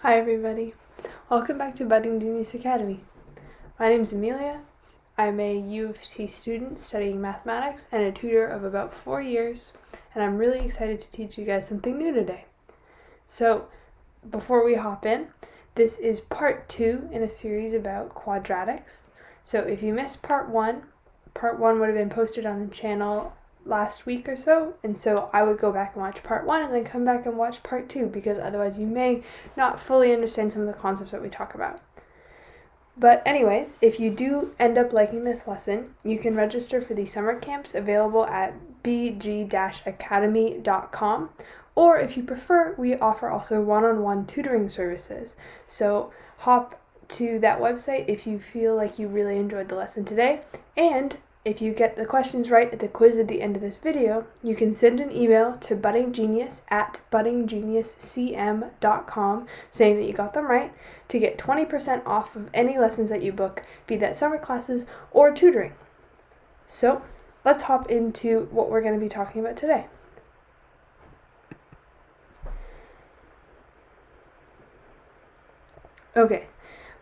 Hi everybody, welcome back to Budding Genius Academy. My name is Amelia. I'm a U of T student studying mathematics and a tutor of about 4 years, and I'm really excited to teach you guys something new today. So before we hop in, this is part 2 in a series about quadratics. So if you missed part 1 would have been posted on the channel last week or so, and so I would go back and watch part 1 and then come back and watch part 2, because otherwise you may not fully understand some of the concepts that we talk about. But anyways, if you do end up liking this lesson, you can register for the summer camps available at bg-academy.com, or if you prefer, we offer also one-on-one tutoring services. So hop to that website if you feel like you really enjoyed the lesson today, and if you get the questions right at the quiz at the end of this video, you can send an email to buddinggenius@buddinggeniuscm.com saying that you got them right to get 20% off of any lessons that you book, be that summer classes or tutoring. So let's hop into what we're going to be talking about today. Okay,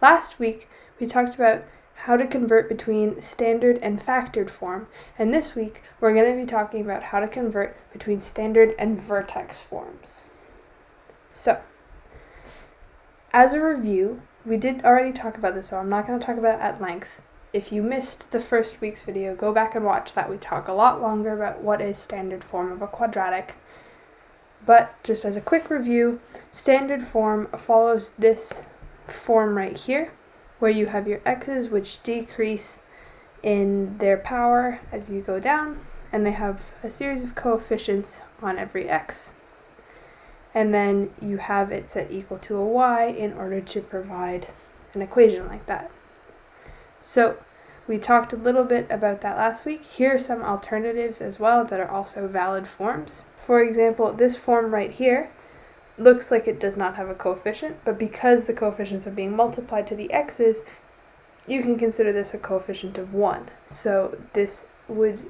last week we talked about how to convert between standard and factored form, and this week we're going to be talking about how to convert between standard and vertex forms. So, as a review, we did already talk about this, so I'm not going to talk about it at length. If you missed the first week's video, go back and watch that. We talk a lot longer about what is standard form of a quadratic. But just as a quick review, standard form follows this form right here, where you have your x's which decrease in their power as you go down, and they have a series of coefficients on every x. And then you have it set equal to a y in order to provide an equation like that. So we talked a little bit about that last week. Here are some alternatives as well that are also valid forms. For example, this form right here looks like it does not have a coefficient, but because the coefficients are being multiplied to the x's, you can consider this a coefficient of 1. So this would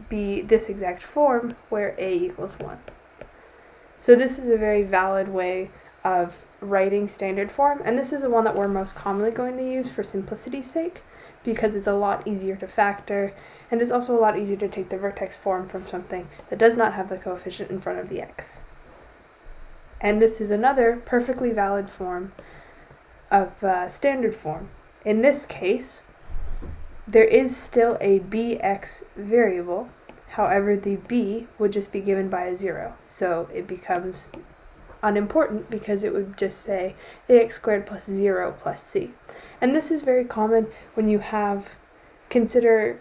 be this exact form where a equals 1. So this is a very valid way of writing standard form, and this is the one that we're most commonly going to use for simplicity's sake, because it's a lot easier to factor, and it's also a lot easier to take the vertex form from something that does not have the coefficient in front of the x. And this is another perfectly valid form of standard form. In this case, there is still a bx variable. However, the b would just be given by a 0. So it becomes unimportant because it would just say ax squared plus 0 plus c. And this is very common when you consider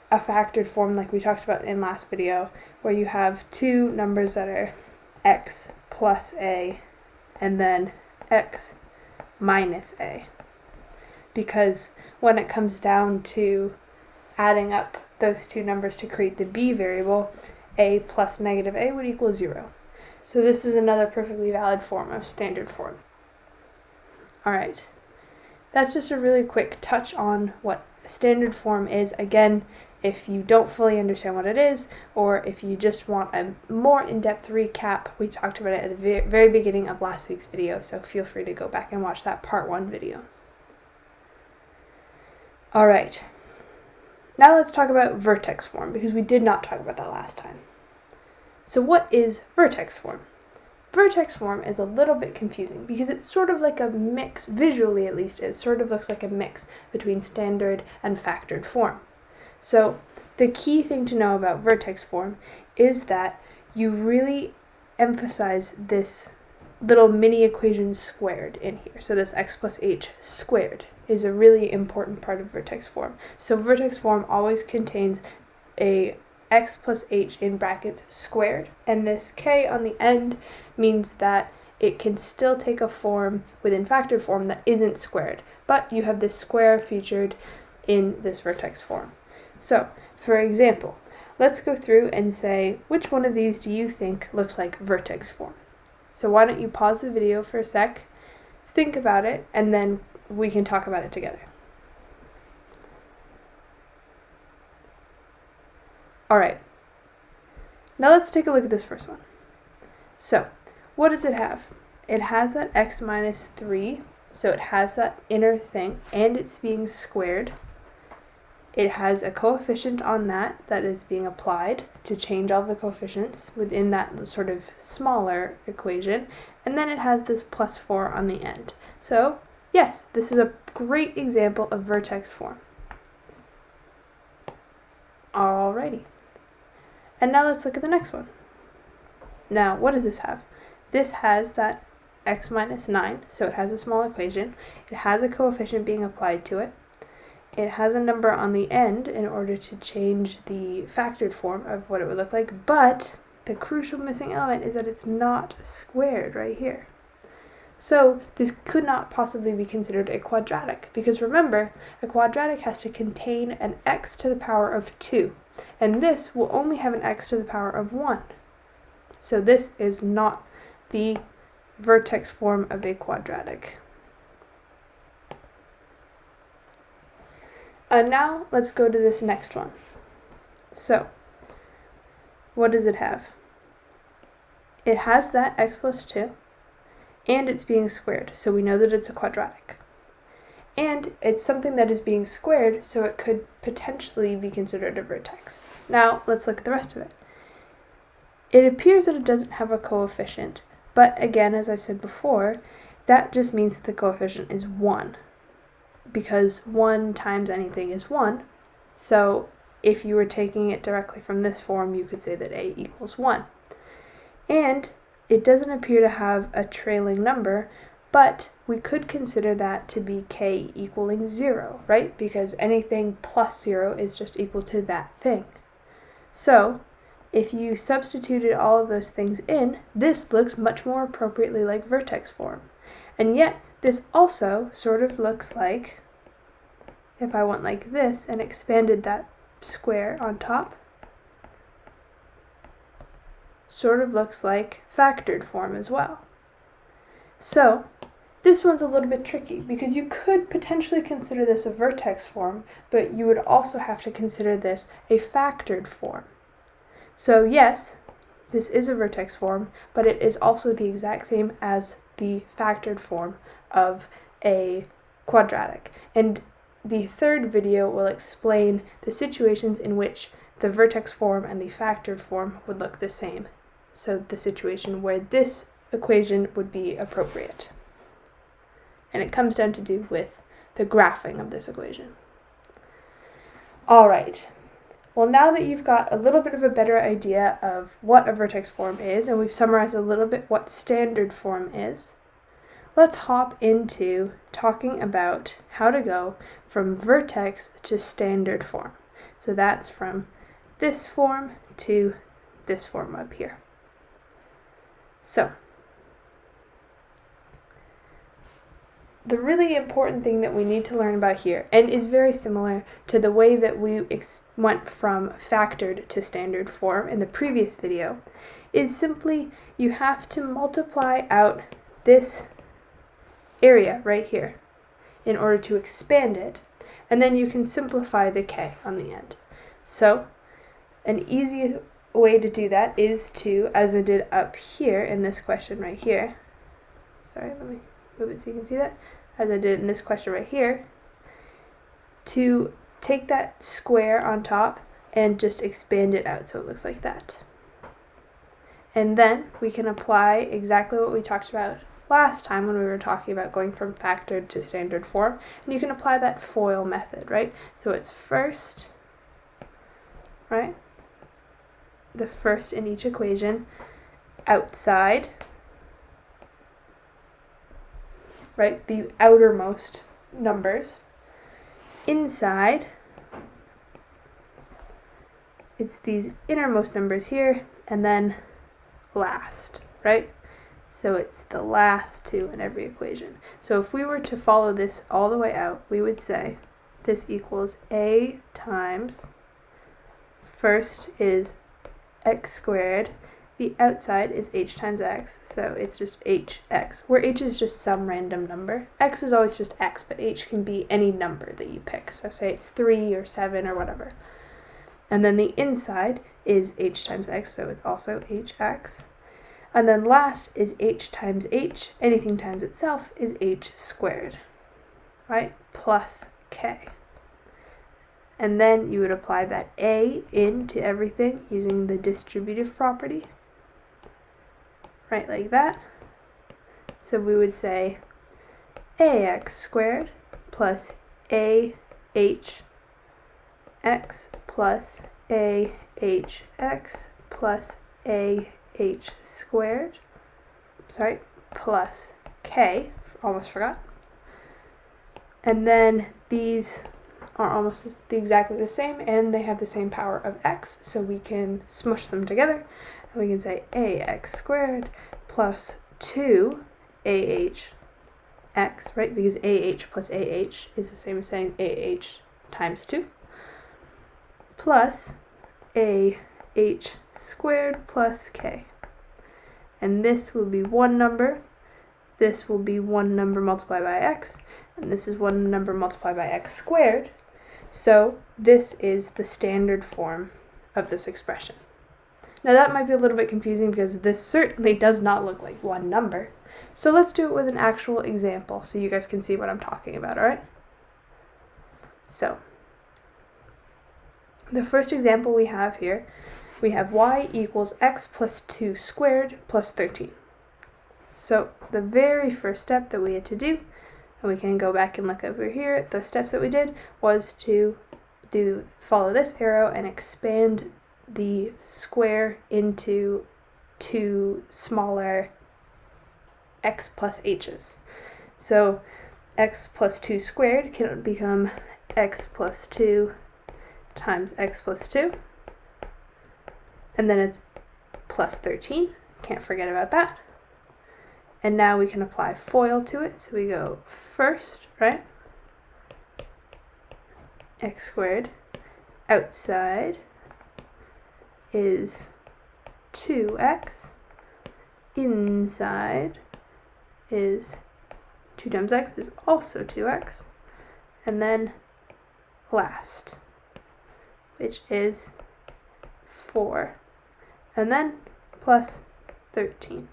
a factored form like we talked about in last video, where you have two numbers that are x plus a and then x minus a, because when it comes down to adding up those two numbers to create the b variable, a plus negative a would equal 0. So this is another perfectly valid form of standard form. Alright, that's just a really quick touch on what standard form is. Again, if you don't fully understand what it is, or if you just want a more in-depth recap, we talked about it at the very beginning of last week's video, so feel free to go back and watch that part 1 video. Alright, now let's talk about vertex form, because we did not talk about that last time. So what is vertex form? Vertex form is a little bit confusing because it's sort of like a mix, visually at least, it sort of looks like a mix between standard and factored form. So the key thing to know about vertex form is that you really emphasize this little mini equation squared in here. So this x plus h squared is a really important part of vertex form. So vertex form always contains a x plus h in brackets squared, and this k on the end means that it can still take a form within factored form that isn't squared, but you have this square featured in this vertex form. So, for example, let's go through and say, which one of these do you think looks like vertex form? So why don't you pause the video for a sec, think about it, and then we can talk about it together. Alright, now let's take a look at this first one. So, what does it have? it has that x minus 3, so it has that inner thing, and it's being squared. It has a coefficient on that is being applied to change all the coefficients within that sort of smaller equation, and then it has this plus 4 on the end. So yes, this is a great example of vertex form. Alrighty. And now let's look at the next one. Now, what does this have? This has that x minus 9, so it has a small equation. It has a coefficient being applied to it. It has a number on the end in order to change the factored form of what it would look like, but the crucial missing element is that it's not squared right here. So this could not possibly be considered a quadratic, because remember, a quadratic has to contain an x to the power of 2, and this will only have an x to the power of 1. So this is not the vertex form of a quadratic. Now let's go to this next one. So, what does it have? It has that x plus 2, and it's being squared, so we know that it's a quadratic. And it's something that is being squared, so it could potentially be considered a vertex. Now, let's look at the rest of it. It appears that it doesn't have a coefficient, but again, as I've said before, that just means that the coefficient is 1. Because 1 times anything is 1, so if you were taking it directly from this form, you could say that a equals 1. And it doesn't appear to have a trailing number, but we could consider that to be k equaling 0, right? Because anything plus 0 is just equal to that thing. So if you substituted all of those things in, this looks much more appropriately like vertex form. And yet, this also sort of looks like, if I went like this and expanded that square on top, sort of looks like factored form as well. So this one's a little bit tricky, because you could potentially consider this a vertex form, but you would also have to consider this a factored form. So yes, this is a vertex form, but it is also the exact same as the factored form of a quadratic. And the third video will explain the situations in which the vertex form and the factored form would look the same. So the situation where this equation would be appropriate. And it comes down to do with the graphing of this equation. Alright, well, now that you've got a little bit of a better idea of what a vertex form is, and we've summarized a little bit what standard form is, let's hop into talking about how to go from vertex to standard form. So that's from this form to this form up here. So, the really important thing that we need to learn about here, and is very similar to the way that we went from factored to standard form in the previous video, is simply you have to multiply out this area right here in order to expand it, and then you can simplify the k on the end. So an easy way to do that is to, as I did up here in this question right here, sorry, let me move it so you can see that, as I did in this question right here, to take that square on top and just expand it out so it looks like that. And then we can apply exactly what we talked about last time when we were talking about going from factored to standard form, and you can apply that FOIL method, right? So it's first, right? The first in each equation, outside, right? The outermost numbers. Inside, it's these innermost numbers here, and then last, right? So it's the last two in every equation. So if we were to follow this all the way out, we would say this equals a times, first is x squared, the outside is h times x, so it's just hx, where h is just some random number. X is always just x, but h can be any number that you pick. So say it's 3 or 7 or whatever. And then the inside is h times x, so it's also hx. And then last is h times h. Anything times itself is h squared, right? Plus k. And then you would apply that a into everything using the distributive property, right, like that. So we would say ax squared plus ahx plus ahx plus ah squared, plus k, almost forgot. And then these are almost exactly the same, and they have the same power of x, so we can smush them together, and we can say ax squared plus 2ah x, right, because ah plus ah is the same as saying ah times 2, plus ah squared plus k. And this will be one number, this will be one number multiplied by x, and this is one number multiplied by x squared. So this is the standard form of this expression. Now that might be a little bit confusing because this certainly does not look like one number. So let's do it with an actual example so you guys can see what I'm talking about, alright? So the first example we have here, we have y equals x plus 2 squared plus 13. So the very first step that we had to do, and we can go back and look over here at the steps that we did, was to follow this arrow and expand the square into two smaller x plus h's. So x plus 2 squared can become x plus 2 times x plus 2, and then it's plus 13, can't forget about that. And now we can apply FOIL to it, so we go first, right, x squared outside is 2x, inside is 2 times x is also 2x, and then last, which is 4, and then plus 13.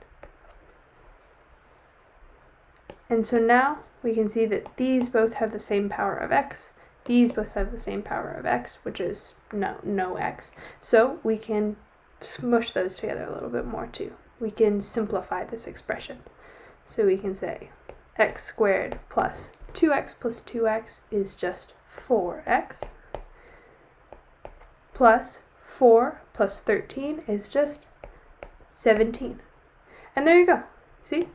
And so now we can see that these both have the same power of x, these both have the same power of x, which is no x. So we can smush those together a little bit more too. We can simplify this expression. So we can say x squared plus 2x is just 4x, plus 4 plus 13 is just 17. And there you go. See?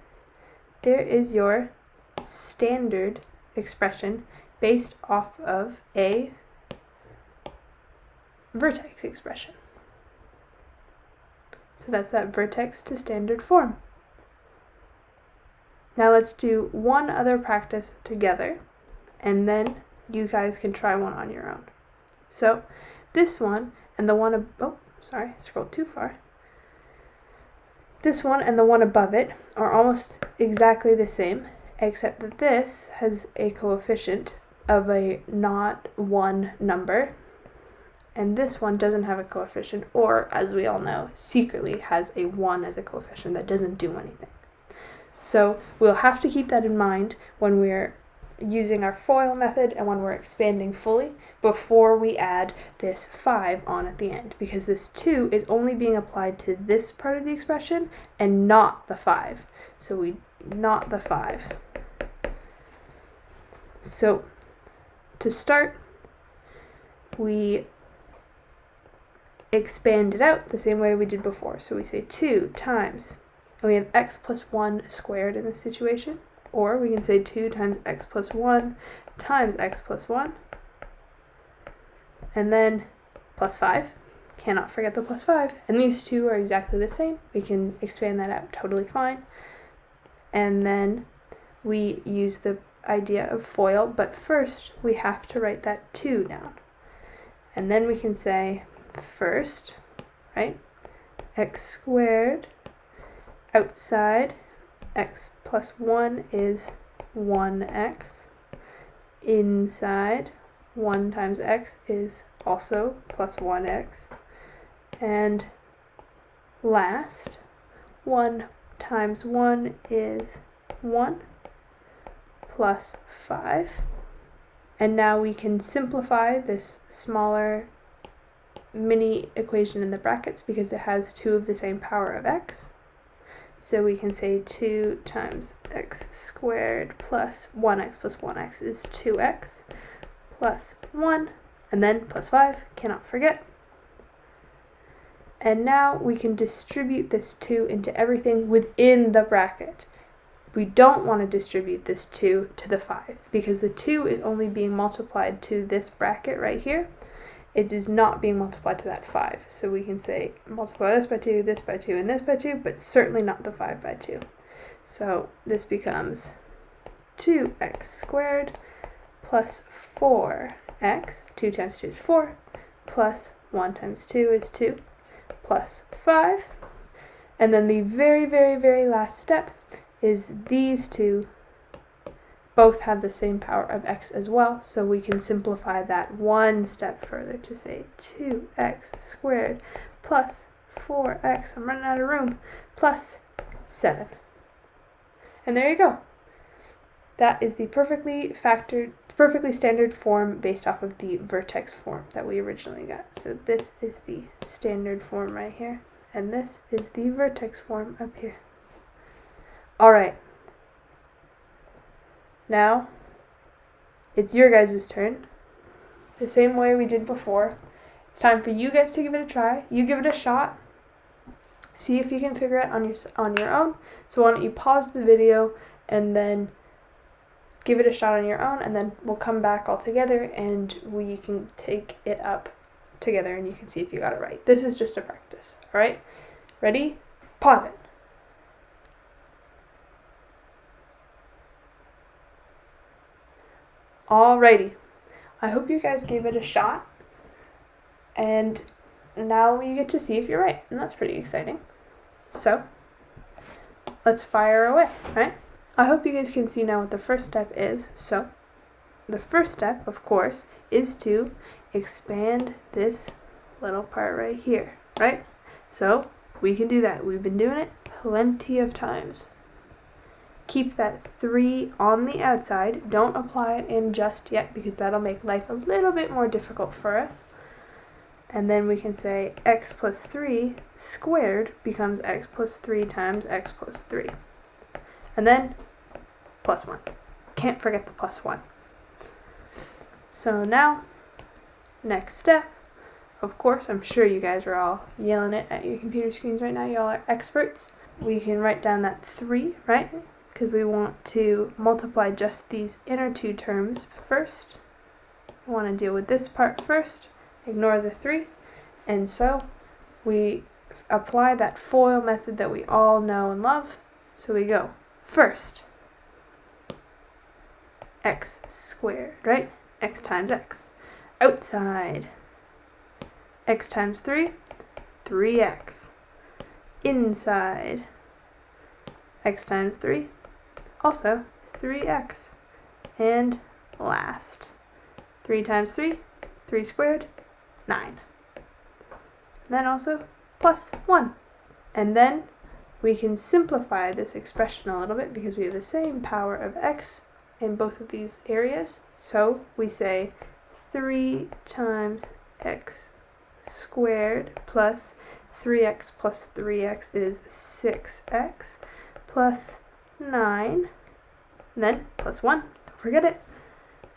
There is your standard expression based off of a vertex expression. So that's that vertex to standard form. Now let's do one other practice together, and then you guys can try one on your own. So this one and the one scrolled too far. This one and the one above it are almost exactly the same, except that this has a coefficient of a not one number, and this one doesn't have a coefficient, or, as we all know, secretly has a 1 as a coefficient that doesn't do anything. So we'll have to keep that in mind when we're using our FOIL method and when we're expanding fully before we add this 5 on at the end, because this 2 is only being applied to this part of the expression and not the 5. So not the 5. So to start, we expand it out the same way we did before. So we say 2 times, and we have x plus 1 squared in this situation. Or we can say 2 times x plus 1 times x plus 1, and then plus 5. Cannot forget the plus 5. And these two are exactly the same. We can expand that out totally fine. And then we use the idea of FOIL, but first we have to write that 2 down. And then we can say first, right, x squared outside x plus 1 is 1x, inside 1 times x is also plus 1x, and last 1 times 1 is 1 plus 5. And now we can simplify this smaller mini equation in the brackets because it has 2 of the same power of x. So we can say 2 times x squared plus 1x is 2x plus 1, and then plus 5, cannot forget. And now we can distribute this 2 into everything within the bracket. We don't want to distribute this 2 to the 5 because the 2 is only being multiplied to this bracket right here. It is not being multiplied to that 5. So we can say multiply this by 2, this by 2, and this by 2, but certainly not the 5 by 2. So this becomes 2x squared plus 4x, 2 times 2 is 4, plus 1 times 2 is 2, plus 5. And then the very, very, very last step is these two both have the same power of x as well, so we can simplify that one step further to say 2x squared plus 4x, I'm running out of room, plus 7. And there you go. That is the perfectly standard form based off of the vertex form that we originally got. So this is the standard form right here, and this is the vertex form up here. Alright. Now, it's your guys' turn. The same way we did before. It's time for you guys to give it a try. You give it a shot. See if you can figure it on your own. So why don't you pause the video and then give it a shot on your own, and then we'll come back all together and we can take it up together and you can see if you got it right. This is just a practice. Alright? Ready? Pause it. Alrighty, I hope you guys gave it a shot, and now you get to see if you're right, and that's pretty exciting. So, let's fire away, right? I hope you guys can see now what the first step is. So, the first step, of course, is to expand this little part right here, right? So, we can do that. We've been doing it plenty of times. Keep that 3 on the outside. Don't apply it in just yet because that'll make life a little bit more difficult for us. And then we can say x plus 3 squared becomes x plus 3 times x plus 3. And then plus 1. Can't forget the plus 1. So now, next step. Of course, I'm sure you guys are all yelling it at your computer screens right now. Y'all are experts. We can write down that 3, right? Because we want to multiply just these inner two terms first. We want to deal with this part first, ignore the 3, and so we apply that FOIL method that we all know and love. So we go first, x squared, right? X times x. Outside, x times 3, 3x. Inside, x times 3, also 3x. And last, 3 times 3, 3 squared, 9. Then also plus 1. And then we can simplify this expression a little bit because we have the same power of x in both of these areas. So we say 3 times x squared plus 3x plus 3x is 6x plus 9, and then plus 1, don't forget it.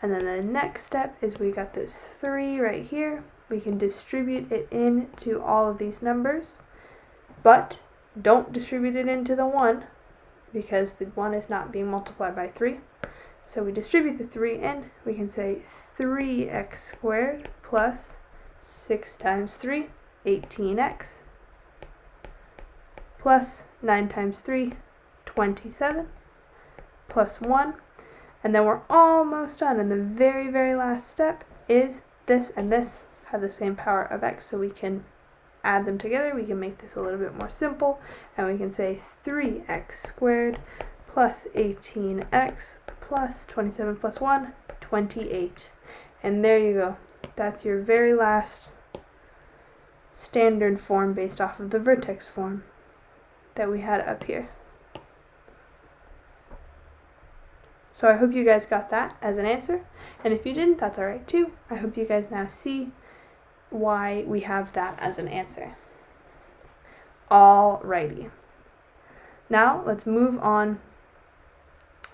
And then the next step is we got this 3 right here. We can distribute it into all of these numbers, but don't distribute it into the 1 because the 1 is not being multiplied by 3. So we distribute the 3 in. We can say 3x squared plus 6 times 3, 18x, plus 9 times 3, 27, plus 1, and then we're almost done. And the very, very last step is this and this have the same power of x, so we can add them together. We can make this a little bit more simple, and we can say 3x squared plus 18x plus 27 plus 1, 28. And there you go. That's your very last standard form based off of the vertex form. that we had up here. So I hope you guys got that as an answer, and if you didn't, that's alright too. I hope you guys now see why we have that as an answer. Alrighty. Now let's move on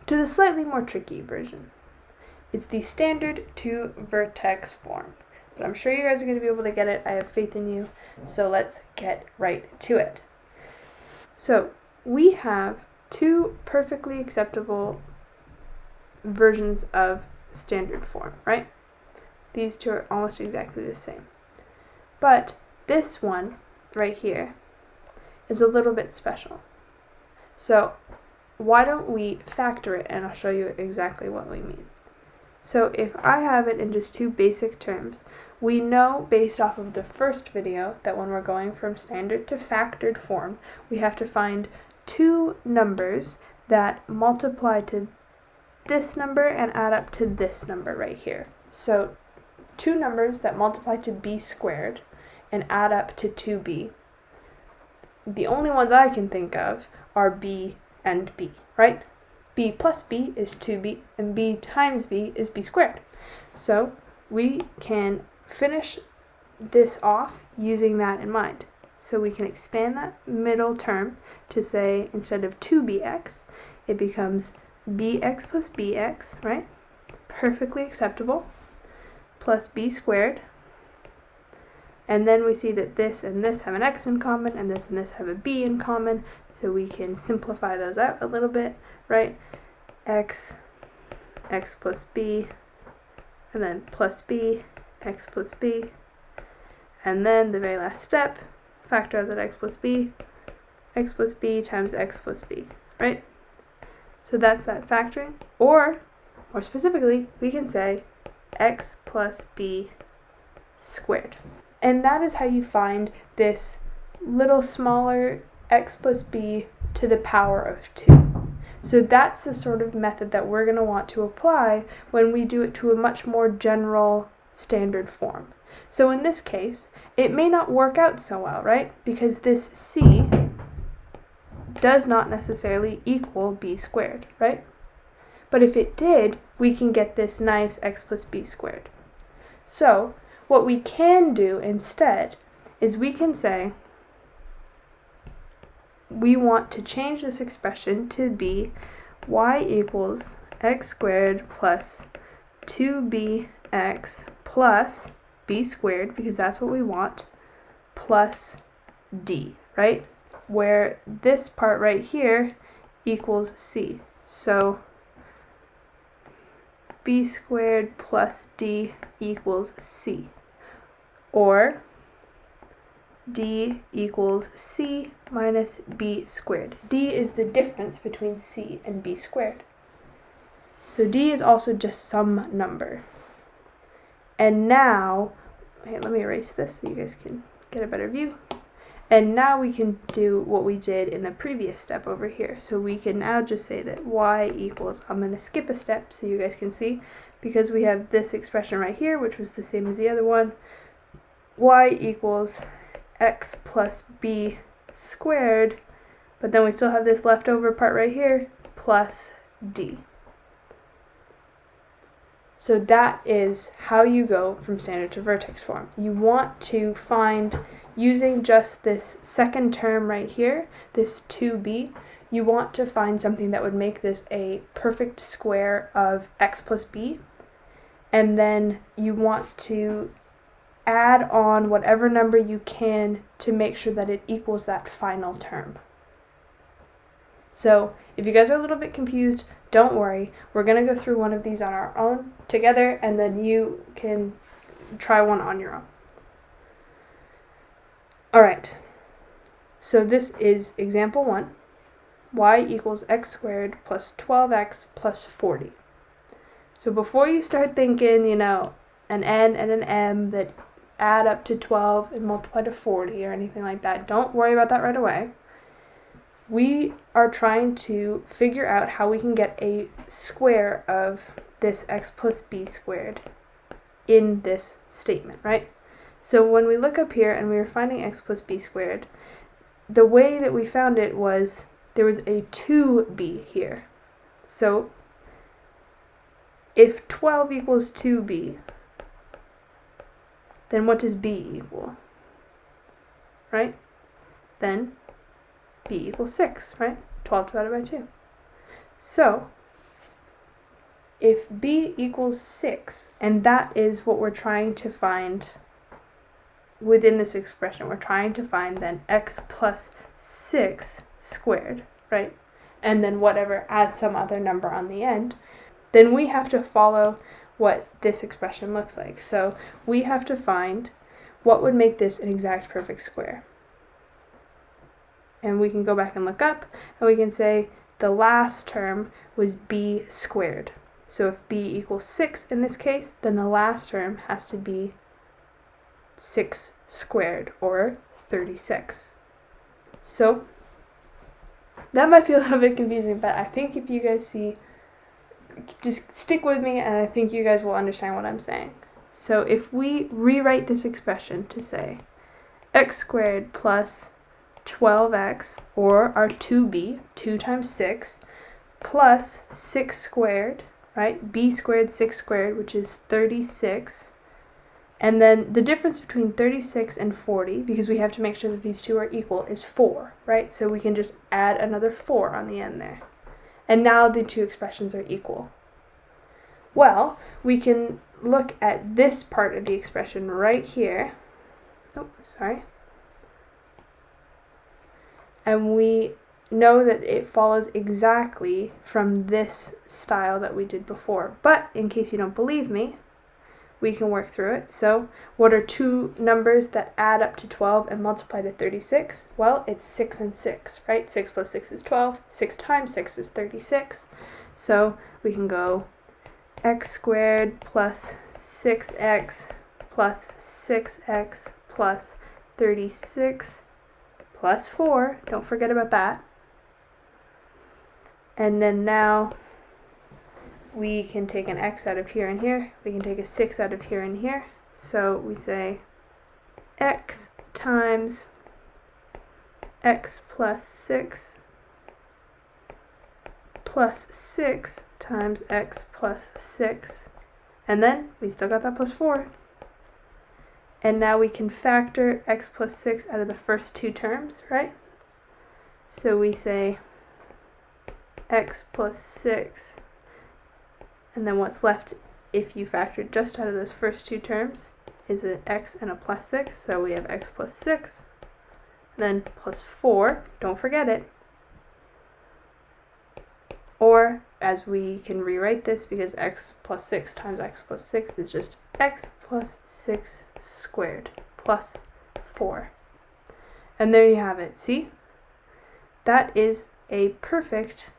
to the slightly more tricky version. It's the standard to vertex form, but I'm sure you guys are going to be able to get it. I have faith in you, so let's get right to it. So we have two perfectly acceptable versions of standard form, right? These two are almost exactly the same. But this one right here is a little bit special. So why don't we factor it, and I'll show you exactly what we mean. So if I have it in just two basic terms, we know based off of the first video that when we're going from standard to factored form, we have to find two numbers that multiply to this number and add up to this number right here. So two numbers that multiply to b squared and add up to 2b. The only ones I can think of are b and b, right? B plus b is 2b, and b times b is b squared. So we can finish this off using that in mind. So we can expand that middle term to say, instead of 2bx, it becomes bx plus bx, right? Perfectly acceptable, plus b squared. And then we see that this and this have an x in common, and this have a b in common, so we can simplify those out a little bit, right? X plus b, and then plus b, x plus b, and then the very last step, factor out that x plus b times x plus b, right? So that's that factoring, or more specifically, we can say x plus b squared. And that is how you find this little smaller x plus b to the power of 2. So that's the sort of method that we're going to want to apply when we do it to a much more general standard form. So in this case, it may not work out so well, right? Because this c does not necessarily equal b squared, right? But if it did, we can get this nice x plus b squared. So what we can do instead is we can say we want to change this expression to be y equals x squared plus 2bx plus b squared, because that's what we want, plus d, right? Where this part right here equals c. So b squared plus d equals c. Or d equals c minus b squared. D is the difference between c and b squared. So d is also just some number. And now, let me erase this so you guys can get a better view. And now we can do what we did in the previous step over here. So we can now just say that y equals, I'm going to skip a step so you guys can see, because we have this expression right here, which was the same as the other one. Y equals x plus b squared, but then we still have this leftover part right here, plus d. So that is how you go from standard to vertex form. You want to find, using just this second term right here, this 2b, you want to find something that would make this a perfect square of x plus b, and then you want to add on whatever number you can to make sure that it equals that final term. So if you guys are a little bit confused, don't worry. We're going to go through one of these on our own together, and then you can try one on your own. Alright, so this is example 1. Y equals x squared plus 12x plus 40. So before you start thinking, an n and an m that add up to 12 and multiply to 40 or anything like that, don't worry about that right away. We are trying to figure out how we can get a square of this x plus b squared in this statement, right? So when we look up here and we were finding x plus b squared, the way that we found it was there was a 2b here. So if 12 equals 2b, then what does b equal? Right? Then b equals 6, right? 12 divided by 2. So if b equals 6, and that is what we're trying to find within this expression, we're trying to find then x plus 6 squared, right? And then whatever, add some other number on the end, then we have to follow what this expression looks like. So we have to find what would make this an exact perfect square. And we can go back and look up, and we can say the last term was b squared. So if b equals 6 in this case, then the last term has to be 6 squared, or 36. So that might be a little bit confusing, but I think if you guys see, just stick with me and I think you guys will understand what I'm saying. So if we rewrite this expression to say x squared plus 12x, or our 2b, 2 times 6, plus 6 squared, right? B squared, 6 squared, which is 36. And then the difference between 36 and 40, because we have to make sure that these two are equal, is 4, right? So we can just add another 4 on the end there. And now the two expressions are equal. Well, we can look at this part of the expression right here. Oh, sorry. And we know that it follows exactly from this style that we did before. But in case you don't believe me, we can work through it. So what are two numbers that add up to 12 and multiply to 36? Well, it's 6 and 6, right? 6 plus 6 is 12. 6 times 6 is 36. So we can go x squared plus 6x plus 6x plus 36 plus 4. Don't forget about that. And then now we can take an x out of here and here. We can take a 6 out of here and here. So we say x times x plus 6 plus 6 times x plus 6. And then we still got that plus 4. And now we can factor x plus 6 out of the first two terms, right? So we say x plus 6. And then what's left, if you factor just out of those first two terms, is an x and a plus 6. So we have x plus 6, and then plus 4. Don't forget it. Or, as we can rewrite this, because x plus 6 times x plus 6 is just x plus 6 squared plus 4. And there you have it. See? That is a perfect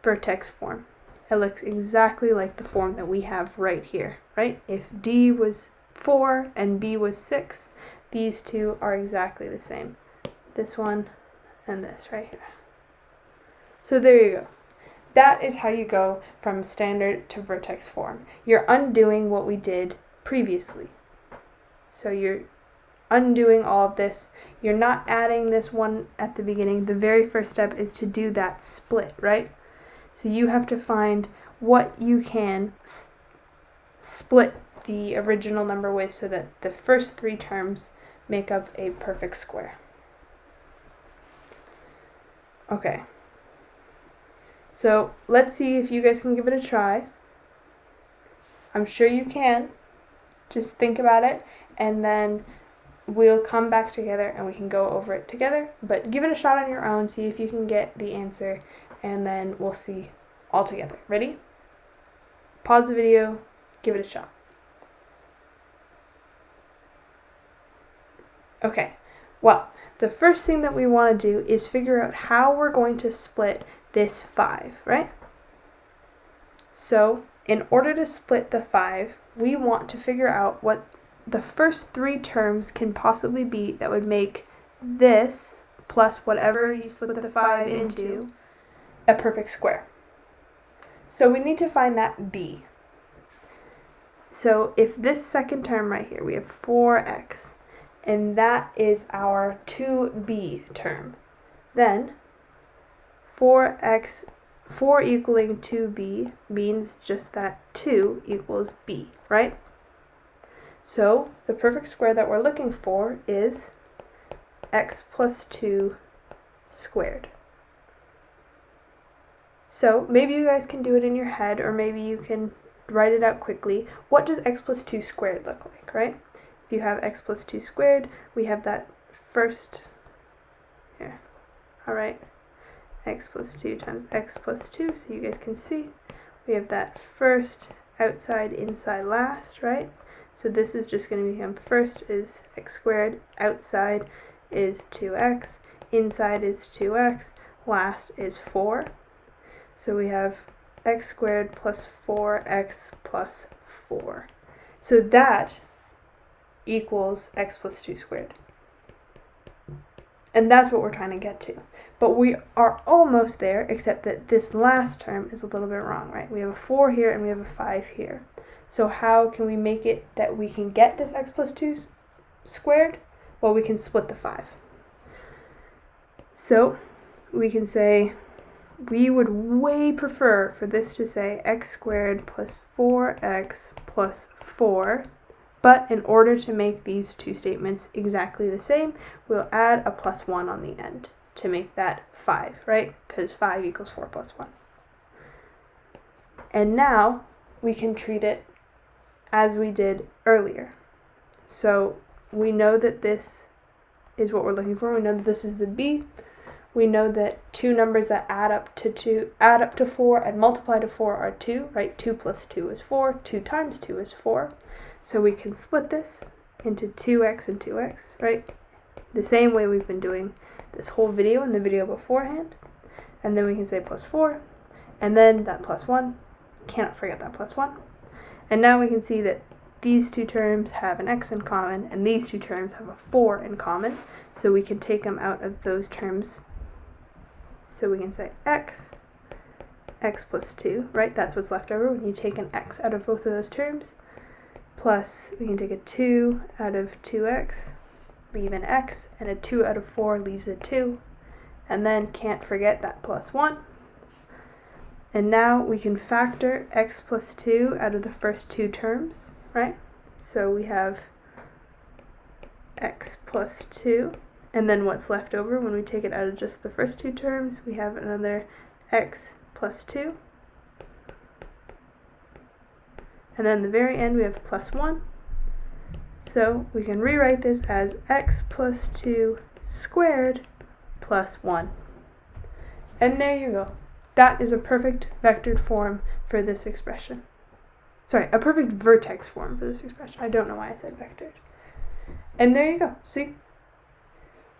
vertex form. It looks exactly like the form that we have right here, right? If D was 4 and B was 6, these two are exactly the same. This one and this right here. So there you go. That is how you go from standard to vertex form. You're undoing what we did previously. So you're undoing all of this. You're not adding this one at the beginning. The very first step is to do that split, right? So you have to find what you can split the original number with so that the first three terms make up a perfect square. Okay. So let's see if you guys can give it a try. I'm sure you can. Just think about it, and then we'll come back together and we can go over it together. But give it a shot on your own, see if you can get the answer, and then we'll see all together. Ready? Pause the video, give it a shot. Okay, well, the first thing that we want to do is figure out how we're going to split this 5, right? So, in order to split the 5, we want to figure out what the first three terms can possibly be that would make this plus whatever you split the 5 into a perfect square. So we need to find that b. So if this second term right here, we have 4x, and that is our 2b term. Then 4 equaling 2b means just that 2 equals b, right? So the perfect square that we're looking for is x plus 2 squared. So maybe you guys can do it in your head, or maybe you can write it out quickly. What does x plus 2 squared look like, right? If you have x plus 2 squared, we have that first, here, alright, x plus 2 times x plus 2, so you guys can see. We have that first, outside, inside, last, right? So this is just going to become first is x squared, outside is 2x, inside is 2x, last is 4. So we have x squared plus 4x plus 4. So that equals x plus 2 squared. And that's what we're trying to get to. But we are almost there, except that this last term is a little bit wrong, right? We have a 4 here and we have a 5 here. So how can we make it that we can get this x plus 2 squared? Well, we can split the 5. So we can say we would way prefer for this to say x squared plus 4x plus 4. But in order to make these two statements exactly the same, we'll add a plus 1 on the end to make that 5, right? Because 5 equals 4 plus 1. And now we can treat it as we did earlier. So we know that this is what we're looking for. We know that this is the b. We know that two numbers that add up to 4 and multiply to 4 are 2, right? 2 plus 2 is 4. 2 times 2 is 4. So we can split this into 2x and 2x, right? The same way we've been doing this whole video and the video beforehand. And then we can say plus 4, and then that plus 1. Cannot forget that plus 1. And now we can see that these two terms have an x in common, and these two terms have a 4 in common. So we can take them out of those terms. So we can say x plus 2, right? That's what's left over when you take an x out of both of those terms. Plus, we can take a 2 out of 2x, leave an x, and a 2 out of 4 leaves a 2. And then can't forget that plus 1. And now we can factor x plus 2 out of the first two terms, right? So we have x plus 2. And then what's left over when we take it out of just the first two terms, we have another x plus 2. And then at the very end we have plus 1. So we can rewrite this as x plus 2 squared plus 1. And there you go. That is a perfect vectored form for this expression. Sorry, a perfect vertex form for this expression. I don't know why I said vectored. And there you go. See?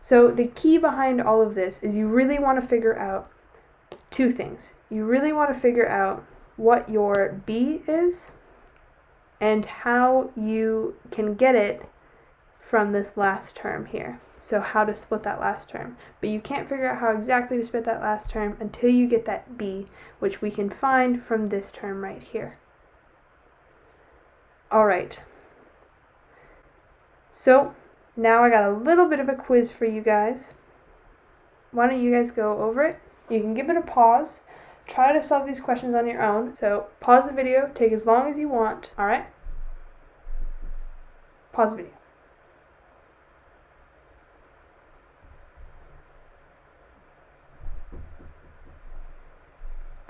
So the key behind all of this is you really want to figure out two things. You really want to figure out what your b is and how you can get it from this last term here. So how to split that last term. But you can't figure out how exactly to split that last term until you get that b, which we can find from this term right here. Alright. So now I got a little bit of a quiz for you guys. Why don't you guys go over it? You can give it a pause. Try to solve these questions on your own. So pause the video, take as long as you want, alright? Pause the video.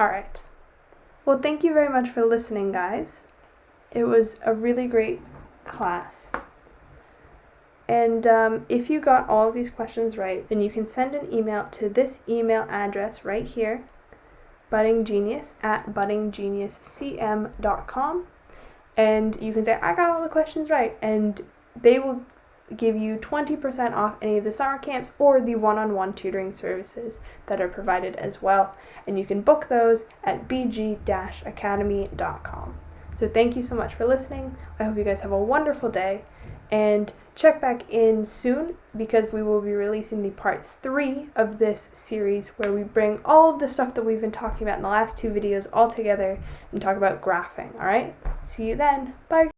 Alright. Well, thank you very much for listening, guys. It was a really great class. And if you got all of these questions right, then you can send an email to this email address right here, buddinggenius@buddinggeniuscm.com, and you can say, I got all the questions right, and they will give you 20% off any of the summer camps or the one-on-one tutoring services that are provided as well. And you can book those at bg-academy.com. So thank you so much for listening. I hope you guys have a wonderful day, and check back in soon because we will be releasing the part 3 of this series where we bring all of the stuff that we've been talking about in the last 2 videos all together and talk about graphing. Alright? See you then. Bye.